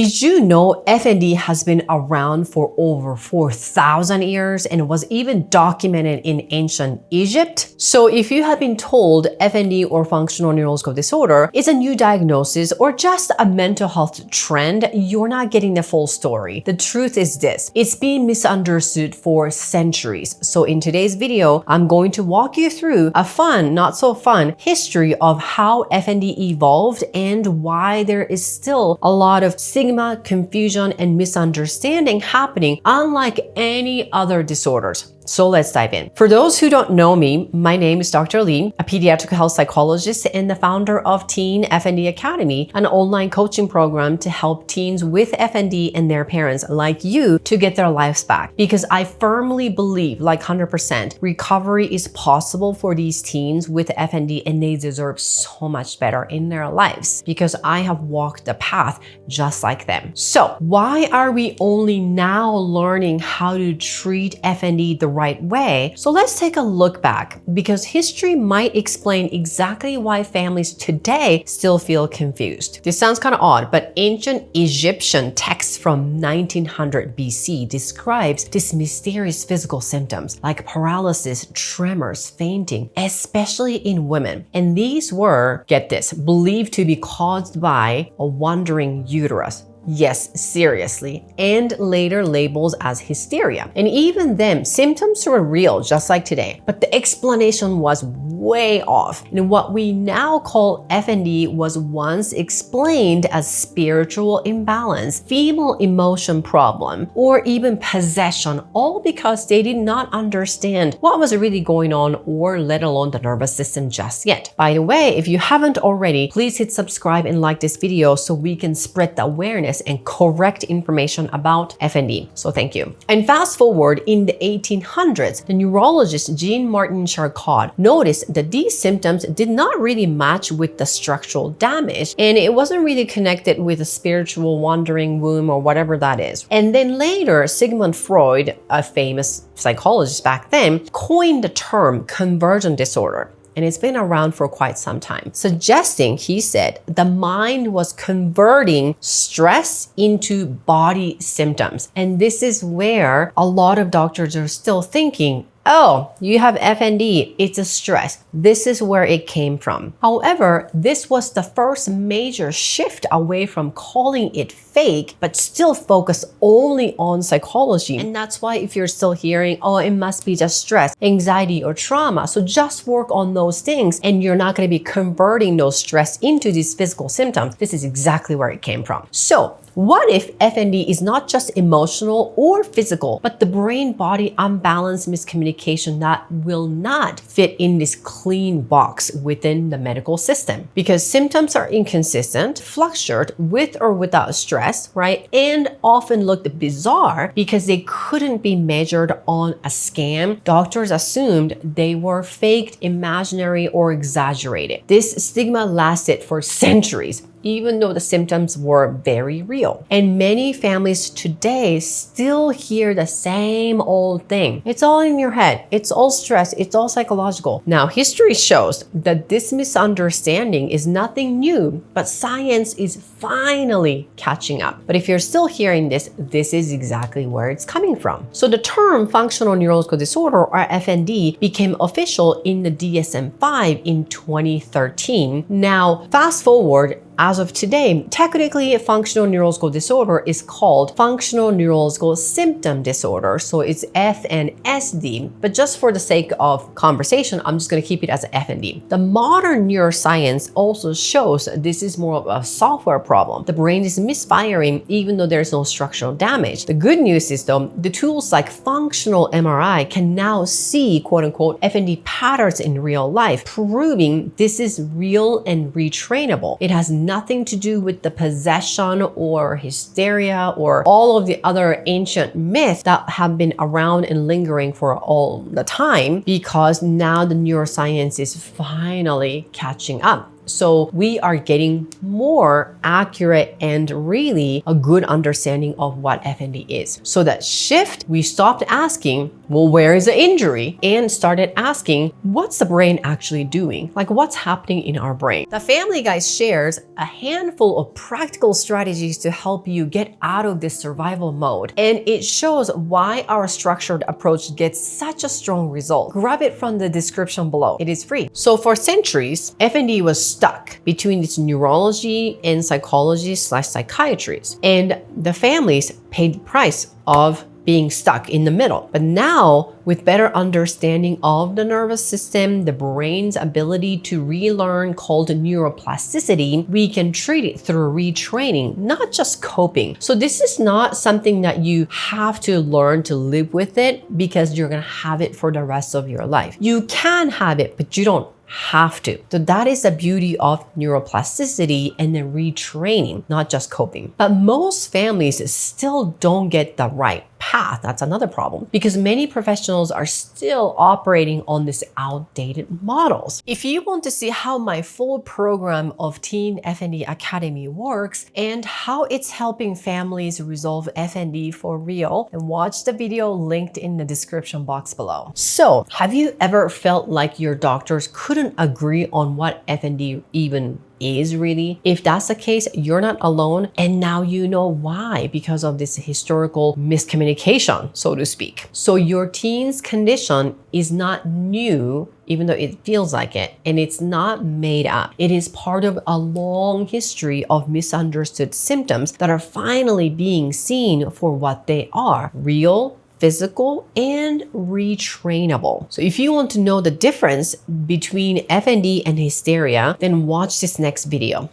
Did you know FND has been around for over 4,000 years and was even documented in ancient Egypt? So if you have been told FND or functional neurological disorder is a new diagnosis or just a mental health trend, you're not getting the full story. The truth is this: it's been misunderstood for centuries. So in today's video, I'm going to walk you through a fun, not so fun, history of how FND evolved and why there is still a lot of stigma, confusion, and misunderstanding happening, unlike any other disorders. So let's dive in. For those who don't know me, my name is Dr. Lee, a pediatric health psychologist and the founder of Teen FND Academy, an online coaching program to help teens with FND and their parents like you to get their lives back. Because I firmly believe, like 100%, recovery is possible for these teens with FND and they deserve so much better in their lives because I have walked the path just like them. So why are we only now learning how to treat FND the right way? So let's take a look back, because history might explain exactly why families today still feel confused. This sounds kind of odd, but ancient Egyptian text from 1900 BC describes these mysterious physical symptoms like paralysis, tremors, fainting, especially in women. And these were, get this, believed to be caused by a wandering uterus. Yes, seriously, and later labeled as hysteria. And even then, symptoms were real, just like today, but the explanation was way off. And what we now call FND was once explained as spiritual imbalance, female emotion problem, or even possession, all because they did not understand what was really going on, or let alone the nervous system just yet. By the way, if you haven't already, please hit subscribe and like this video so we can spread the awareness and correct information about FND. So thank you. And fast forward in the 1800s, the neurologist Jean-Martin Charcot noticed that these symptoms did not really match with the structural damage, and it wasn't really connected with a spiritual wandering womb or whatever that is. And then later, Sigmund Freud, a famous psychologist back then, coined the term convergent disorder. And it's been around for quite some time, suggesting, he said, the mind was converting stress into body symptoms. And this is where a lot of doctors are still thinking, oh, you have FND, it's a stress. This is where it came from. However, this was the first major shift away from calling it fake, but still focus only on psychology. And that's why if you're still hearing, oh, it must be just stress, anxiety, or trauma, so just work on those things and you're not going to be converting those stress into these physical symptoms. This is exactly where it came from. So what if FND is not just emotional or physical, but the brain-body unbalanced miscommunication that will not fit in this clean box within the medical system? Because symptoms are inconsistent, fluctuate with or without stress, right? And often looked bizarre because they couldn't be measured on a scan. Doctors assumed they were faked, imaginary, or exaggerated. This stigma lasted for centuries, even though the symptoms were very real. And many families today still hear the same old thing. It's all in your head. It's all stress. It's all psychological. Now, history shows that this misunderstanding is nothing new, but science is finally catching up. But if you're still hearing this, this is exactly where it's coming from. So the term functional neurological disorder, or FND, became official in the DSM-5 in 2013. Now, fast forward, as of today, technically, functional neurological disorder is called functional neurological symptom disorder. So it's FNSD, but just for the sake of conversation, I'm just going to keep it as FND. The modern neuroscience also shows this is more of a software problem. The brain is misfiring even though there's no structural damage. The good news is though, the tools like functional MRI can now see quote unquote FND patterns in real life, proving this is real and retrainable. It has nothing to do with the possession or hysteria or all of the other ancient myths that have been around and lingering for all the time, because now the neuroscience is finally catching up. So we are getting more accurate and really a good understanding of what FND is. So that shift, we stopped asking, well, where is the injury? And started asking, what's the brain actually doing? Like what's happening in our brain? The Family Guy shares a handful of practical strategies to help you get out of this survival mode. And it shows why our structured approach gets such a strong result. Grab it from the description below. It is free. So for centuries, FND was stuck between its neurology and psychology/psychiatry. And the families paid the price of being stuck in the middle. But now, with better understanding of the nervous system, the brain's ability to relearn called neuroplasticity, we can treat it through retraining, not just coping. So this is not something that you have to learn to live with it because you're gonna have it for the rest of your life. You can have it, but you don't have to. So that is the beauty of neuroplasticity and then retraining, not just coping. But most families still don't get the right path. That's another problem because many professionals are still operating on these outdated models. If you want to see how my full program of Teen FND Academy works and how it's helping families resolve FND for real, then watch the video linked in the description box below. So, have you ever felt like your doctors couldn't agree on what FND even is really? If that's the case, you're not alone. And now you know why, because of this historical miscommunication, so to speak. So your teen's condition is not new, even though it feels like it, and it's not made up. It is part of a long history of misunderstood symptoms that are finally being seen for what they are: real, physical, and retrainable. So if you want to know the difference between FND and hysteria, then watch this next video.